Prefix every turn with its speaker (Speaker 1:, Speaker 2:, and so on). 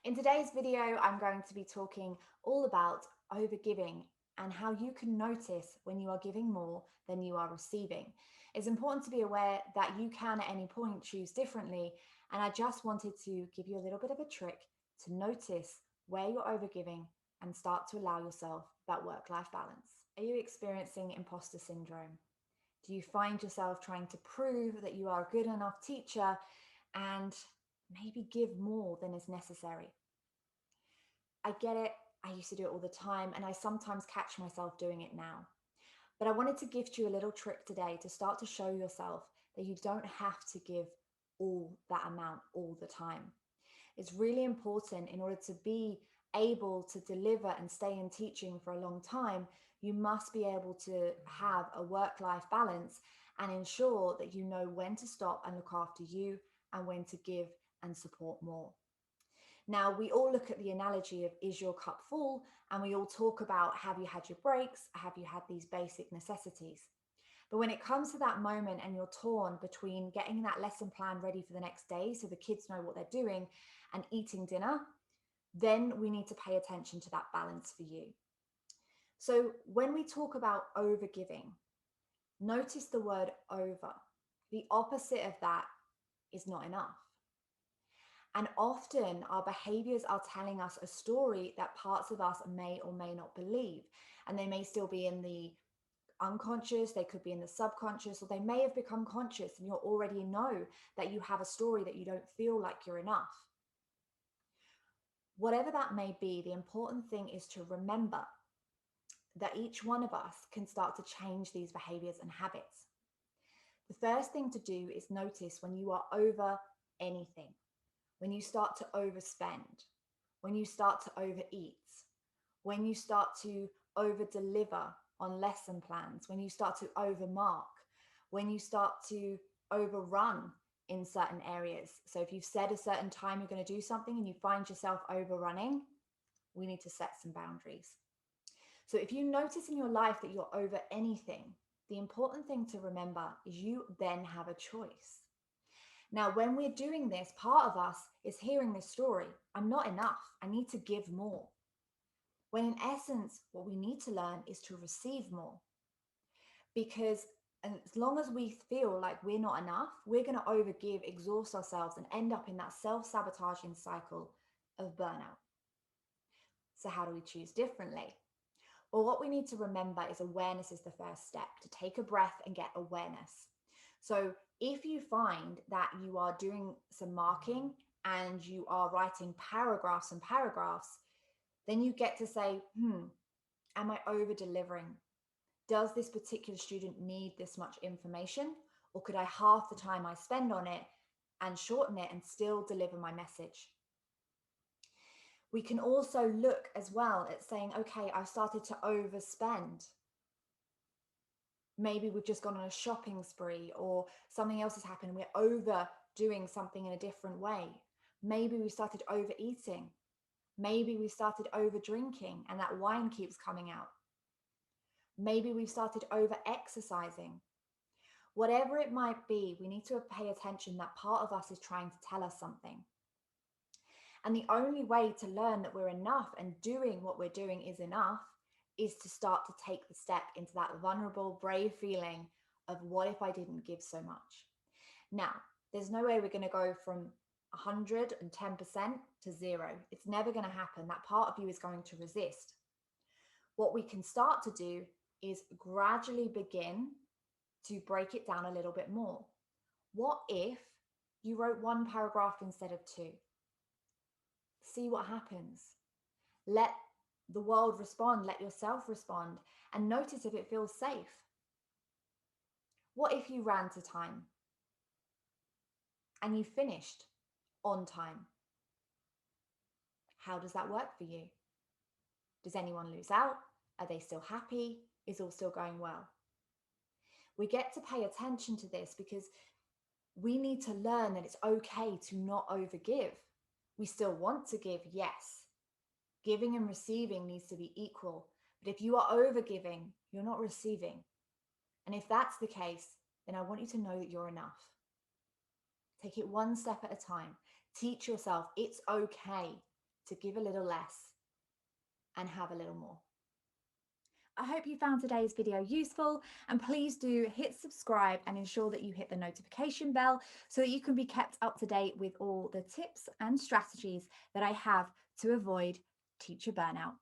Speaker 1: In today's video, I'm going to be talking all about overgiving and how you can notice when you are giving more than you are receiving. It's important to be aware that you can at any point choose differently, and I just wanted to give you a little bit of a trick to notice where you're overgiving and start to allow yourself that work-life balance. Are you experiencing imposter syndrome? Do you find yourself trying to prove that you are a good enough teacher and maybe give more than is necessary? I get it. I used to do it all the time, and I sometimes catch myself doing it now. But I wanted to gift you a little trick today to start to show yourself that you don't have to give all that amount all the time. It's really important in order to be able to deliver and stay in teaching for a long time. You must be able to have a work-life balance and ensure that you know when to stop and look after you and when to give and support more. Now, we all look at the analogy of is your cup full? And we all talk about have you had your breaks? Have you had these basic necessities? But when it comes to that moment and you're torn between getting that lesson plan ready for the next day so the kids know what they're doing and eating dinner, then we need to pay attention to that balance for you. So when we talk about overgiving, notice the word over. The opposite of that is not enough. And often our behaviors are telling us a story that parts of us may or may not believe. And they may still be in the unconscious, they could be in the subconscious, or they may have become conscious and you already know that you have a story that you don't feel like you're enough. Whatever that may be, the important thing is to remember that each one of us can start to change these behaviors and habits. The first thing to do is notice when you are over anything. When you start to overspend, when you start to overeat, when you start to over deliver on lesson plans, when you start to overmark, when you start to overrun in certain areas. So if you've said a certain time you're going to do something and you find yourself overrunning, we need to set some boundaries. So if you notice in your life that you're over anything, the important thing to remember is you then have a choice. Now, when we're doing this, part of us is hearing this story. I'm not enough. I need to give more. When in essence, what we need to learn is to receive more. Because as long as we feel like we're not enough, we're going to overgive, exhaust ourselves, and end up in that self-sabotaging cycle of burnout. So how do we choose differently? Well, what we need to remember is awareness is the first step, to take a breath and get awareness. So if you find that you are doing some marking and you are writing paragraphs and paragraphs, then you get to say, am I over delivering? Does this particular student need this much information? Or could I half the time I spend on it and shorten it and still deliver my message? We can also look as well at saying, okay, I've started to overspend. Maybe we've just gone on a shopping spree or something else has happened. We're overdoing something in a different way. Maybe we started overeating. Maybe we started over drinking and that wine keeps coming out. Maybe we've started over exercising. Whatever it might be, we need to pay attention that part of us is trying to tell us something. And the only way to learn that we're enough and doing what we're doing is enough is to start to take the step into that vulnerable, brave feeling of what if I didn't give so much? Now, there's no way we're going to go from 110% to zero. It's never going to happen. That part of you is going to resist. What we can start to do is gradually begin to break it down a little bit more. What if you wrote one paragraph instead of two? See what happens. Let the world respond, let yourself respond, and notice if it feels safe. What if you ran to time and you finished on time? How does that work for you? Does anyone lose out? Are they still happy? Is all still going well? We get to pay attention to this because we need to learn that it's okay to not overgive. We still want to give, yes. Giving and receiving needs to be equal. But if you are overgiving, you're not receiving. And if that's the case, then I want you to know that you're enough. Take it one step at a time. Teach yourself it's okay to give a little less and have a little more. I hope you found today's video useful, and please do hit subscribe and ensure that you hit the notification bell so that you can be kept up to date with all the tips and strategies that I have to avoid teacher burnout.